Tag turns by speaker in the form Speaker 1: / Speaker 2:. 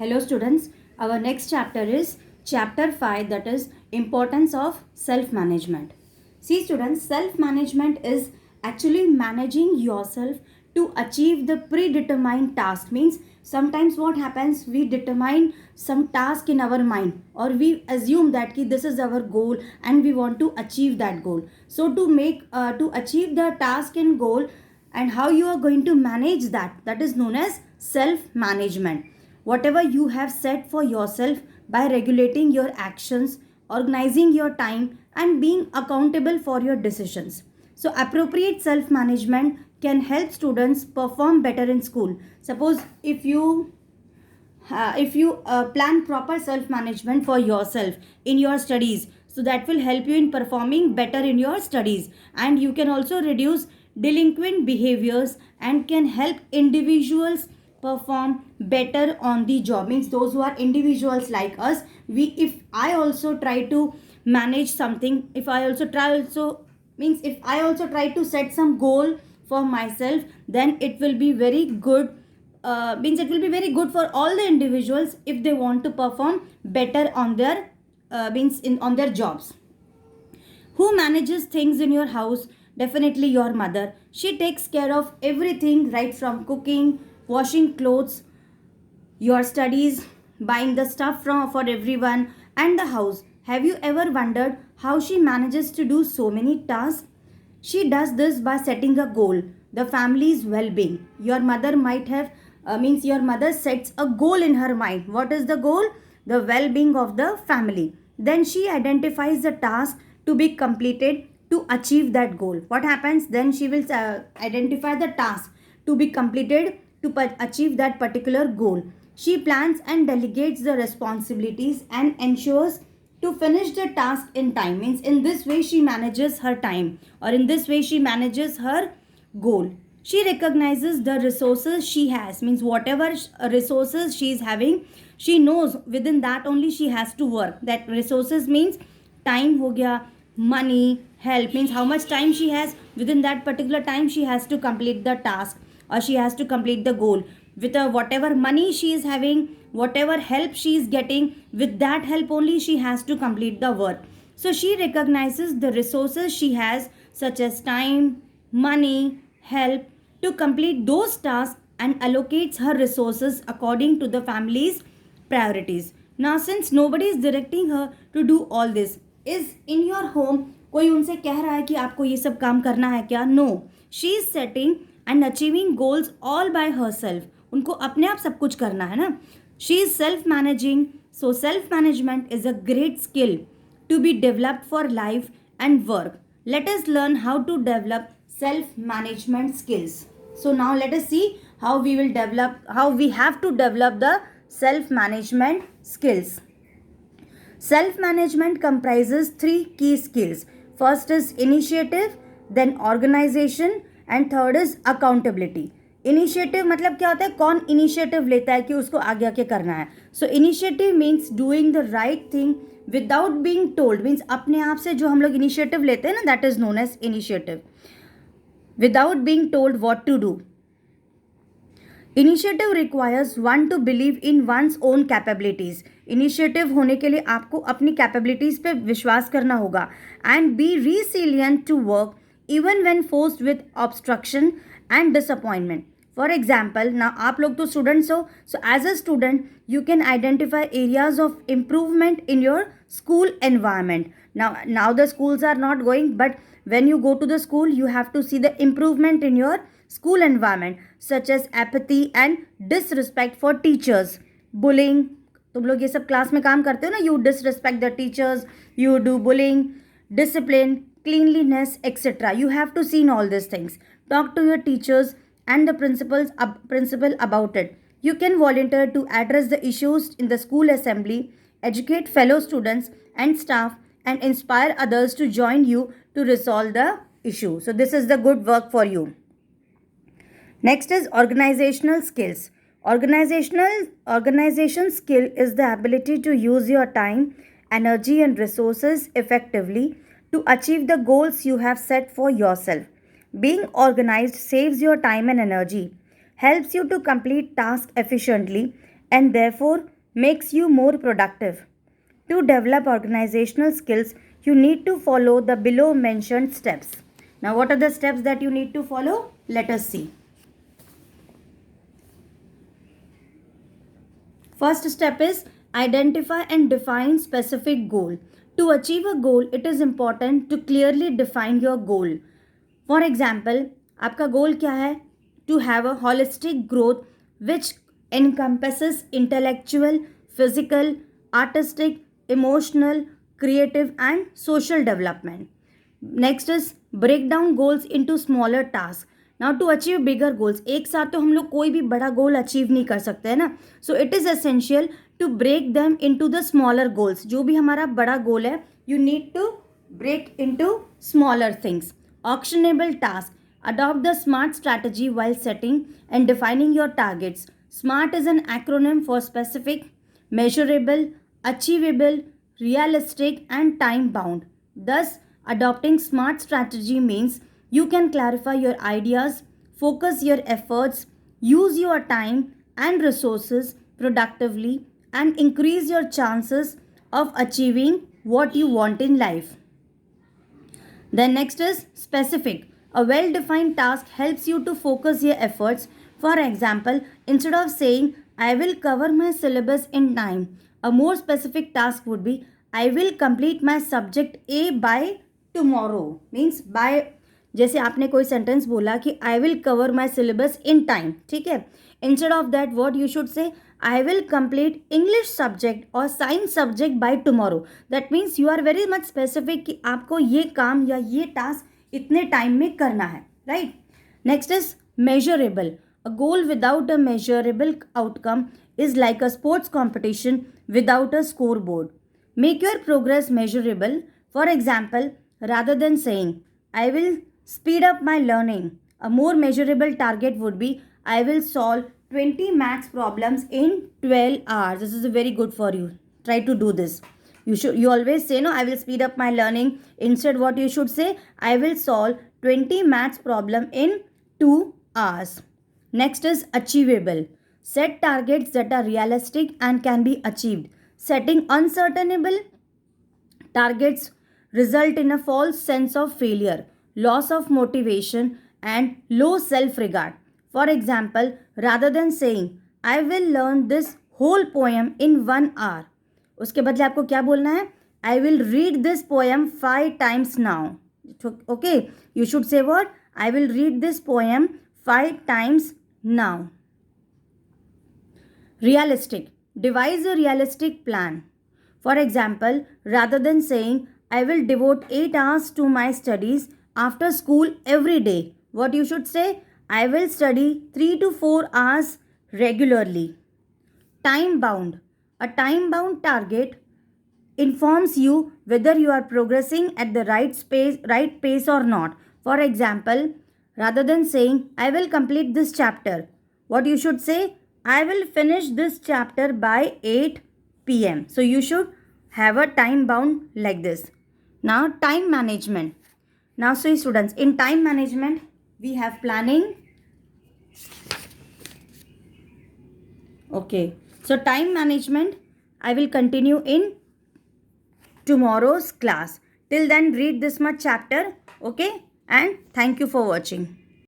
Speaker 1: Hello students, our next chapter is chapter 5, that is importance of self-management. See students, self-management is actually managing yourself to achieve the predetermined task. Means sometimes what happens, we determine some task in our mind or we assume that this is our goal and we want to achieve that goal. So to achieve the task and goal and how you are going to manage that is known as self-management. Whatever you have set for yourself by regulating your actions, organizing your time, and being accountable for your decisions. So, appropriate self management can help students perform better in school. Suppose if you plan proper self management for yourself in your studies, so that will help you in performing better in your studies, and you can also reduce delinquent behaviors and can help individuals perform better on the job. Means those who are individuals like us, we if I also try to manage something, if I also try to set some goal for myself, then it will be very good. Means it will be very good for all the individuals if they want to perform better on their on their jobs. Who manages things in your house? Definitely your mother. She takes care of everything, right from cooking, washing clothes, your studies, buying the stuff for everyone, and the house. Have you ever wondered how she manages to do so many tasks? She does this by setting a goal, the family's well being. Your mother might have, your mother sets a goal in her mind. What is the goal? The well being of the family. Then she identifies the task to be completed to achieve that goal. What happens? Then she will identify the task to be completed to achieve that particular goal. She plans and delegates the responsibilities and ensures to finish the task in time. Means in this way she manages her time, or in this way she manages her goal. She recognizes the resources she has. Means whatever resources she is having, she knows within that only she has to work. That resources means time ho gaya, money, help. Means how much time she has, within that particular time she has to complete the task or she has to complete the goal. With whatever money she is having, whatever help she is getting, with that help only she has to complete the work. So she recognizes the resources she has, such as time, money, help, to complete those tasks and allocates her resources according to the family's priorities. Now since nobody is directing her to do all this, is in your home कोई उनसे कह रहा है कि आपको ये सब काम करना है क्या? No, she is setting and achieving goals all by herself. उनको अपने आप सब कुछ करना है ना. She is self managing. So self management is a great skill to be developed for life and work. Let us learn how to develop self-management skills. So now let us see how we have to develop the self-management skills. Self-management comprises 3 key skills. First is initiative, then organization, and third is accountability. Initiative मतलब क्या होता है? कौन initiative लेता है कि उसको आगे आके करना है. So initiative means doing the right thing without being told. Means अपने आप से जो हम लोग इनिशिएटिव लेते हैं ना, that is known as initiative. Without being told what to do. Initiative requires one to believe in one's own capabilities. Initiative होने के लिए आपको अपनी कैपेबिलिटीज पे विश्वास करना होगा. And be resilient to work even when forced with obstruction and disappointment. For example, ना आप लोग तो स्टूडेंट्स हो, so as a student you can identify areas of improvement in your school environment. Now the schools are not going, but when you go to the school you have to see the improvement in your school environment, such as apathy and disrespect for teachers, bullying. तुम लोग ये सब class में काम करते हो ना, you disrespect the teachers, you do bullying, discipline, cleanliness, etc. You have to see in all these things. Talk to your teachers and the principal about it. You can volunteer to address the issues in the school assembly, educate fellow students and staff, and inspire others to join you to resolve the issue. So this is the good work for you. Next is organizational skills. Organization skill is the ability to use your time, energy and resources effectively to achieve the goals you have set for yourself. Being organized saves your time and energy, helps you to complete tasks efficiently, and therefore makes you more productive. To develop organizational skills, you need to follow the below mentioned steps. Now, what are the steps that you need to follow? Let us see. First step is identify and define specific goal. To achieve a goal, it is important to clearly define your goal. For example, आपका goal क्या है? To have a holistic growth which encompasses intellectual, physical, artistic, emotional, creative and social development. Next is break down goals into smaller tasks. Now to achieve bigger goals, एक साथ तो हम लोग कोई भी बड़ा गोल अचीव नहीं कर सकते है ना. So it is essential to break them into the smaller goals. जो भी हमारा बड़ा गोल है, you need to break into smaller things. Actionable task, adopt the SMART strategy while setting and defining your targets. SMART is an acronym for specific, measurable, achievable, realistic and time bound. Thus, adopting SMART strategy means you can clarify your ideas, focus your efforts, use your time and resources productively and increase your chances of achieving what you want in life. Then next is specific. A well-defined task helps you to focus your efforts. For example, instead of saying, I will cover my syllabus in time, a more specific task would be, I will complete my subject A by tomorrow. Means by, जैसे आपने कोई sentence बोला कि I will cover my syllabus in time, ठीक है. Instead of that, what you should say, I will complete English subject or science subject by tomorrow. That means you are very much specific कि आपको ये काम या ये task इतने time में करना है, right. Next is measurable. A goal without a measurable outcome is like a sports competition without a scoreboard. Make your progress measurable. For example, rather than saying I will speed up my learning, a more measurable target would be I will solve 20 maths problems in 12 hours. This is very good for you. Try to do this. You always say, no, I will speed up my learning. Instead, what you should say, I will solve 20 maths problem in 2 hours. Next is achievable. Set targets that are realistic and can be achieved. Setting uncertainable targets result in a false sense of failure, loss of motivation and low self-regard. For example, rather than saying, I will learn this whole poem in 1 hour, उसके बदले आपको क्या बोलना है? I will read this poem 5 times now. Okay, you should say what? I will read this poem 5 times now. Realistic. Devise a realistic plan. For example, rather than saying, I will devote 8 hours to my studies after school every day, what you should say? I will study 3 to 4 hours regularly. Time bound. A time bound target informs you whether you are progressing at the right pace or not. For example, rather than saying, I will complete this chapter, what you should say? I will finish this chapter by 8 p.m. So you should have a time bound like this. Now, time management. Now, so students, in time management, we have planning. Okay, so time management I will continue in tomorrow's class. Till then, read this much chapter. Okay, and thank you for watching.